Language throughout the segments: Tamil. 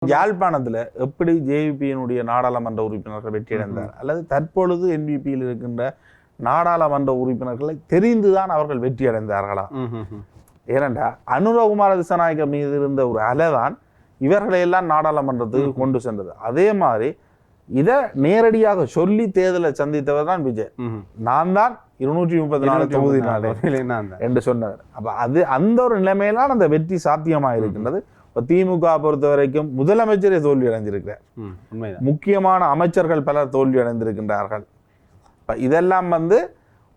யாழ்ப்பாணத்துல எப்படி ஜேவிபியினுடைய நாடாளுமன்ற உறுப்பினர்கள் வெற்றியடைந்தார் அல்லது தற்பொழுது என்பிபியில் இருக்கின்ற நாடாளுமன்ற உறுப்பினர்களை தெரிந்துதான் அவர்கள் வெற்றியடைந்தார்களா? ஏனென்றா அனுரகுமார திசாநாயக்க மீது இருந்த ஒரு அலைதான் இவர்களை எல்லாம் நாடாளுமன்றத்துக்கு கொண்டு சென்றது. அதே மாதிரி இதை நேரடியாக சொல்லி தேர்தலை சந்தித்தவர் தான் விஜய். நான் தான் 234 தொகுதி என்று சொன்னார். அப்ப அது அந்த ஒரு நிலைமையிலான அந்த வெற்றி சாத்தியமாக இருக்கின்றது. திமுக பொறுத்த வரைக்கும் முதலமைச்சரே தோல்வி அடைந்திருக்கிறார். முக்கியமான அமைச்சர்கள் பலர் தோல்வி அடைந்திருக்கின்றார்கள். இதெல்லாம்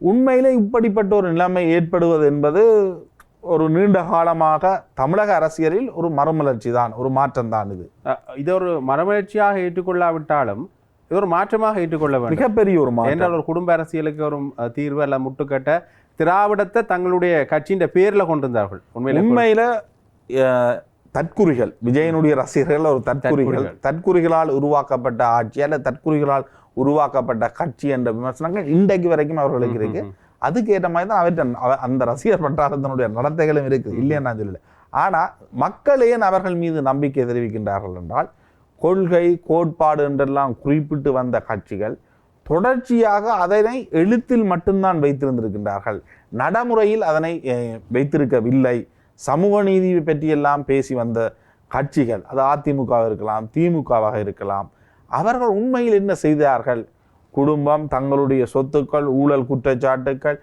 உண்மையிலே இப்படிப்பட்ட ஒரு நிலைமை ஏற்படுவது என்பது ஒரு நீண்ட காலமாக தமிழக அரசியலில் ஒரு மறுமலர்ச்சி தான், ஒரு மாற்றம் தான். இது ஒரு மறுமலர்ச்சியாக ஏற்றுக்கொள்ளாவிட்டாலும் இது ஒரு மாற்றமாக ஏற்றுக்கொள்ள வேண்டும். மிகப்பெரிய ஒரு மாற்றம். என்றால் ஒரு குடும்ப அரசியலுக்கு ஒரு தீர்வு அல்ல முட்டுக்கட்ட திராவிடத்தை தங்களுடைய கட்சியின் பேர்ல கொண்டிருந்தார்கள். உண்மையில தற்குறிகள், விஜயனுடைய ரசிகர்கள் ஒரு தற்குறிகளால் உருவாக்கப்பட்ட ஆட்சி அல்ல தற்குறிகளால் உருவாக்கப்பட்ட கட்சி என்ற விமர்சனங்கள் இன்றைக்கு வரைக்கும் அவர்களுக்கு இருக்கு. அதுக்கு ஏற்ற மாதிரி தான் அவற்றை அந்த ரசிகர் பட்டாளத்தினுடைய நடத்தைகளும் இருக்கு, இல்லைன்னு நான் சொல்லல. ஆனா மக்கள் ஏன் அவர்கள் மீது நம்பிக்கை தெரிவிக்கின்றார்கள் என்றால், கொள்கை கோட்பாடு என்றெல்லாம் குறிப்பிட்டு வந்த கட்சிகள் தொடர்ச்சியாக அதனை எழுத்தில் மட்டும்தான் வைத்திருந்திருக்கின்றார்கள், நடைமுறையில் அதனை வைத்திருக்கவில்லை. சமூக நீதி பற்றியெல்லாம் பேசி வந்த கட்சிகள், அது அதிமுகவாக இருக்கலாம், திமுகவாக இருக்கலாம், அவர்கள் உண்மையில் என்ன செய்தார்கள்? குடும்பம், தங்களுடைய சொத்துக்கள், ஊழல் குற்றச்சாட்டுக்கள்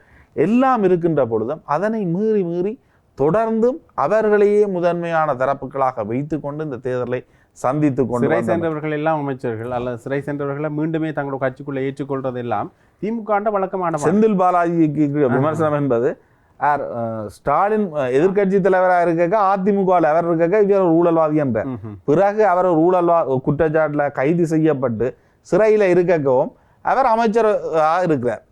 எல்லாம் இருக்கின்ற பொழுதும் அதனை மீறி மீறி தொடர்ந்தும் அவர்களையே முதன்மையான தரப்புகளாக வைத்து கொண்டு இந்த தேர்தலை சந்தித்து கொண்டு சிறை சென்றவர்கள் எல்லாம் அமைச்சர்கள் அல்லது சிறை சென்றவர்களை மீண்டுமே தங்களோட கட்சிக்குள்ள ஏற்றுக்கொள்றது எல்லாம் திமுக வழக்கமான. செந்தில் பாலாஜிக்கு விமர்சனம் என்பது ஸ்டாலின் எதிர்கட்சி தலைவராக இருக்க அதிமுக அவர் இருக்க இவர் ஒரு ஊழல்வாதி என்ற பிறகு அவர் ஒரு குற்றச்சாட்டுல கைது செய்யப்பட்டு சிறையில இருக்கவும் அவர் அமைச்சராக இருக்கிறார்.